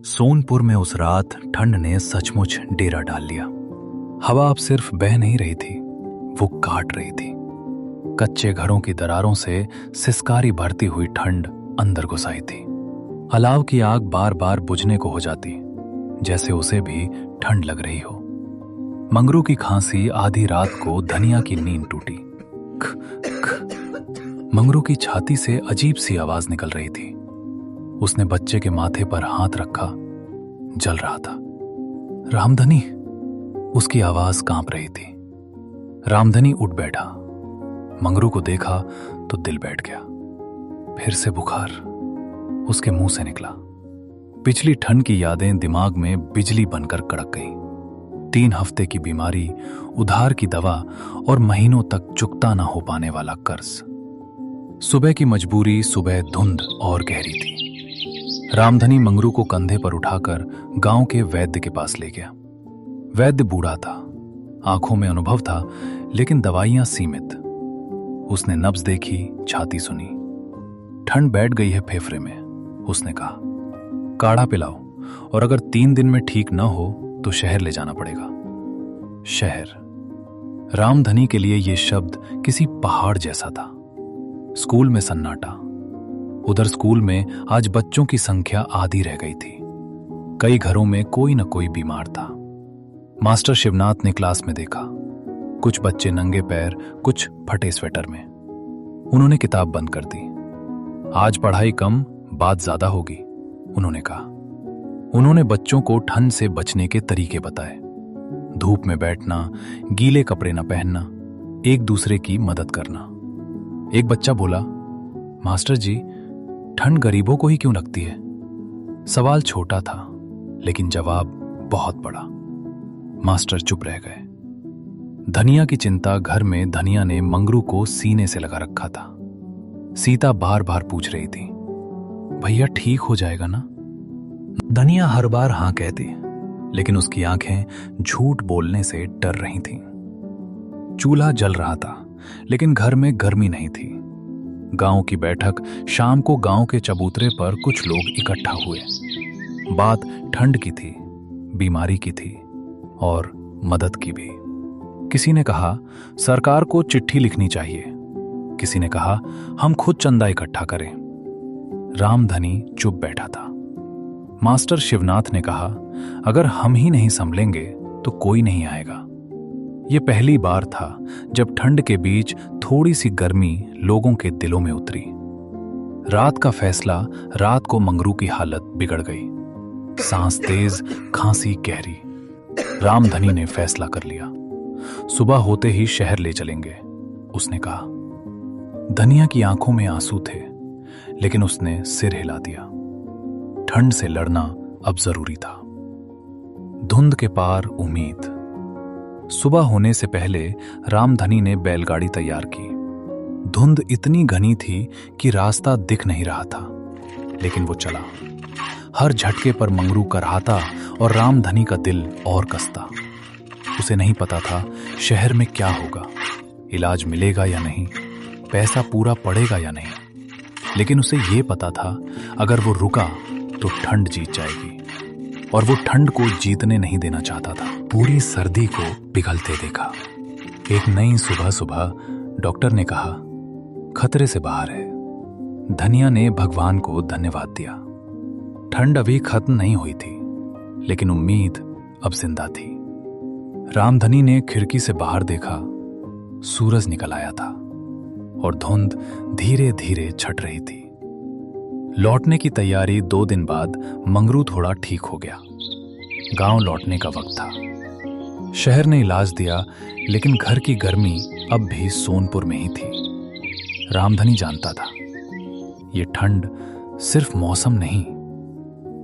सोनपुर में उस रात ठंड ने सचमुच डेरा डाल लिया। हवा अब सिर्फ बह नहीं रही थी, वो काट रही थी। कच्चे घरों की दरारों से सिसकारी भरती हुई ठंड अंदर घुस आई थी। अलाव की आग बार बार बुझने को हो जाती, जैसे उसे भी ठंड लग रही हो। मंगरू की खांसी आधी रात को धनिया की नींद टूटी। ख, ख। मंगरू की छाती से अजीब सी आवाज निकल रही थी। उसने बच्चे के माथे पर हाथ रखा, जल रहा था। रामधनी, उसकी आवाज कांप रही थी। रामधनी उठ बैठा। मंगरू को देखा तो दिल बैठ गया। फिर से बुखार उसके मुंह से निकला। पिछली ठंड की यादें दिमाग में बिजली बनकर कड़क गईं। 3 हफ्ते की बीमारी, उधार की दवा और महीनों तक चुकता ना हो पाने वाला कर्ज। सुबह की मजबूरी, सुबह धुंध और गहरी थी। रामधनी मंगरू को कंधे पर उठाकर गांव के वैद्य के पास ले गया। वैद्य बूढ़ा था, आंखों में अनुभव था, लेकिन दवाइयां सीमित। उसने नब्ज देखी, छाती सुनी। ठंड बैठ गई है फेफड़े में, उसने कहा। काढ़ा पिलाओ, और अगर 3 दिन में ठीक न हो तो शहर ले जाना पड़ेगा। शहर, रामधनी के लिए यह शब्द किसी पहाड़ जैसा था। स्कूल में सन्नाटा। उधर स्कूल में आज बच्चों की संख्या आधी रह गई थी। कई घरों में कोई न कोई बीमार था। मास्टर शिवनाथ ने क्लास में देखा, कुछ बच्चे नंगे पैर, कुछ फटे स्वेटर में। उन्होंने किताब बंद कर दी। आज पढ़ाई कम, बात ज्यादा होगी, उन्होंने कहा। उन्होंने बच्चों को ठंड से बचने के तरीके बताए। धूप में बैठना, गीले कपड़े न पहनना, एक दूसरे की मदद करना। एक बच्चा बोला, मास्टर जी, ठंड गरीबों को ही क्यों लगती है? सवाल छोटा था, लेकिन जवाब बहुत बड़ा। मास्टर चुप रह गए। धनिया की चिंता घर में धनिया ने मंगरू को सीने से लगा रखा था। सीता बार बार पूछ रही थी, भैया ठीक हो जाएगा ना? धनिया हर बार हां कहती, लेकिन उसकी आंखें झूठ बोलने से डर रही थीं। चूल्हा जल रहा था, लेकिन घर में गर्मी नहीं थी। गांव की बैठक शाम को गांव के चबूतरे पर कुछ लोग इकट्ठा हुए। बात ठंड की थी, बीमारी की थी और मदद की भी। किसी ने कहा सरकार को चिट्ठी लिखनी चाहिए। किसी ने कहा हम खुद चंदा इकट्ठा करें। रामधनी चुप बैठा था। मास्टर शिवनाथ ने कहा, अगर हम ही नहीं संभलेंगे तो कोई नहीं आएगा। ये पहली बार था जब ठंड के बीच थोड़ी सी गर्मी लोगों के दिलों में उतरी। रात का फैसला, रात को मंगरू की हालत बिगड़ गई। सांस तेज, खांसी गहरी। रामधनी ने फैसला कर लिया, सुबह होते ही शहर ले चलेंगे, उसने कहा। धनिया की आंखों में आंसू थे, लेकिन उसने सिर हिला दिया। ठंड से लड़ना अब जरूरी था। धुंध के पार उम्मीद। सुबह होने से पहले रामधनी ने बैलगाड़ी तैयार की। धुंध इतनी घनी थी कि रास्ता दिख नहीं रहा था, लेकिन वो चला। हर झटके पर मंगरू करहाता और रामधनी का दिल और कसता। उसे नहीं पता था शहर में क्या होगा, इलाज मिलेगा या नहीं, पैसा पूरा पड़ेगा या नहीं, लेकिन उसे ये पता था अगर वो रुका तो ठंड जीत जाएगी, और वो ठंड को जीतने नहीं देना चाहता था। पूरी सर्दी को पिघलते देखा। एक नई सुबह डॉक्टर ने कहा, खतरे से बाहर है। धनिया ने भगवान को धन्यवाद दिया। ठंड अभी खत्म नहीं हुई थी, लेकिन उम्मीद अब जिंदा थी। रामधनी ने खिड़की से बाहर देखा। सूरज निकल आया था और धुंध धीरे धीरे छट रही थी। लौटने की तैयारी 2 दिन बाद मंगरू थोड़ा ठीक हो गया। गांव लौटने का वक्त था। शहर ने इलाज दिया, लेकिन घर की गर्मी अब भी सोनपुर में ही थी। रामधनी जानता था ये ठंड सिर्फ मौसम नहीं,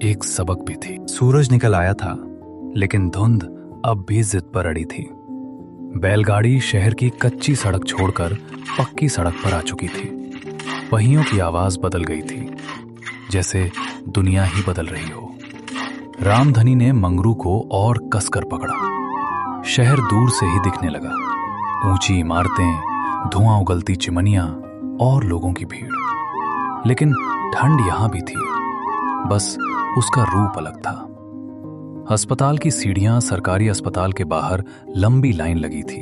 एक सबक भी थी। सूरज निकल आया था, लेकिन धुंध अब भी जिद पर अड़ी थी। बैलगाड़ी शहर की कच्ची सड़क छोड़कर पक्की सड़क पर आ चुकी थी। पहियों की आवाज बदल गई थी, जैसे दुनिया ही बदल रही हो। रामधनी ने मंगरू को और कसकर पकड़ा। शहर दूर से ही दिखने लगा। ऊंची इमारतें, धुआं उगलती चिमनियां और लोगों की भीड़। लेकिन ठंड यहां भी थी, बस उसका रूप अलग था। अस्पताल की सीढ़ियां सरकारी अस्पताल के बाहर लंबी लाइन लगी थी।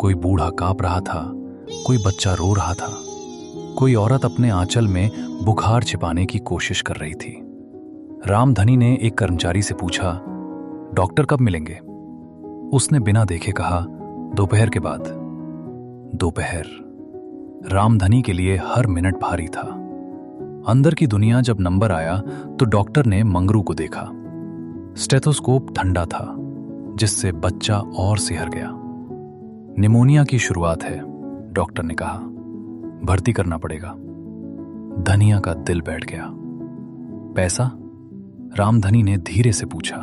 कोई बूढ़ा कांप रहा था, कोई बच्चा रो रहा था, कोई औरत अपने आंचल में बुखार छिपाने की कोशिश कर रही थी। रामधनी ने एक कर्मचारी से पूछा, डॉक्टर कब मिलेंगे? उसने बिना देखे कहा, दोपहर के बाद। दोपहर रामधनी के लिए हर मिनट भारी था। अंदर की दुनिया जब नंबर आया तो डॉक्टर ने मंगरू को देखा। स्टेथोस्कोप ठंडा था, जिससे बच्चा और सिहर गया। निमोनिया की शुरुआत है, डॉक्टर ने कहा, भर्ती करना पड़ेगा। धनिया का दिल बैठ गया। पैसा? रामधनी ने धीरे से पूछा।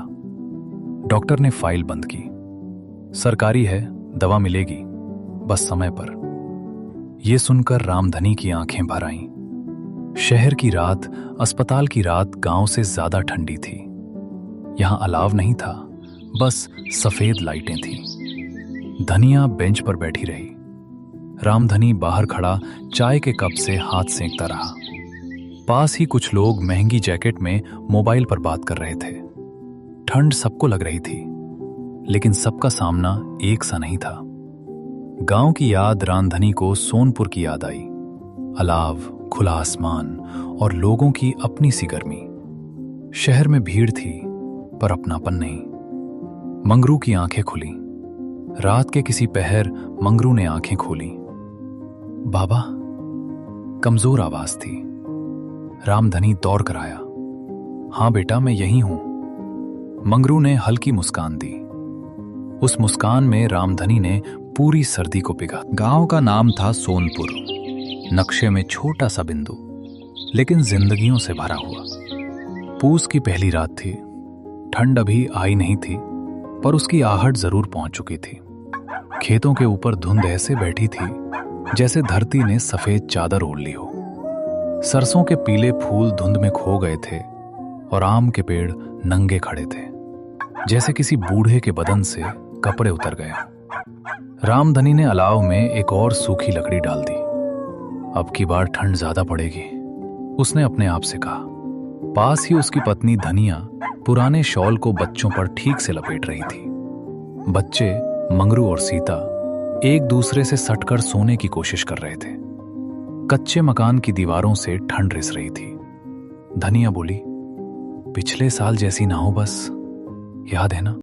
डॉक्टर ने फाइल बंद की। सरकारी है, दवा मिलेगी, बस समय पर। यह सुनकर रामधनी की आंखें भर आईं। शहर की रात, अस्पताल की रात गांव से ज्यादा ठंडी थी। यहां अलाव नहीं था, बस सफेद लाइटें थीं। धनिया बेंच पर बैठी रही। रामधनी बाहर खड़ा चाय के कप से हाथ सेंकता रहा। पास ही कुछ लोग महंगी जैकेट में मोबाइल पर बात कर रहे थे। ठंड सबको लग रही थी, लेकिन सबका सामना एक सा नहीं था। गांव की याद रामधनी को सोनपुर की याद आई। अलाव, खुला आसमान और लोगों की अपनी सी गर्मी। शहर में भीड़ थी, पर अपनापन नहीं। मंगरू की आंखें खुली। रात के किसी पहर मंगरू ने आंखें खोली। बाबा, कमजोर आवाज थी। रामधनी दौड़ कर आया। हां बेटा, मैं यहीं हूं। मंगरू ने हल्की मुस्कान दी। उस मुस्कान में रामधनी ने पूरी सर्दी को पिघा। गांव का नाम था सोनपुर। नक्शे में छोटा सा बिंदु, लेकिन जिंदगियों से भरा हुआ। पूस की पहली रात थी। ठंड अभी आई नहीं थी, पर उसकी आहट जरूर पहुंच चुकी थी। खेतों के ऊपर धुंध ऐसे बैठी थी जैसे धरती ने सफेद चादर ओढ़ ली हो। सरसों के पीले फूल धुंध में खो गए थे और आम के पेड़ नंगे खड़े थे, जैसे किसी बूढ़े के बदन से कपड़े उतर गए। रामधनी ने अलाव में एक और सूखी लकड़ी डाल दी। अब की बार ठंड ज्यादा पड़ेगी, उसने अपने आप से कहा। पास ही उसकी पत्नी धनिया पुराने शॉल को बच्चों पर ठीक से लपेट रही थी। बच्चे मंगरू और सीता एक दूसरे से सटकर सोने की कोशिश कर रहे थे। कच्चे मकान की दीवारों से ठंड रिस रही थी। धनिया बोली, पिछले साल जैसी ना हो बस, याद है ना?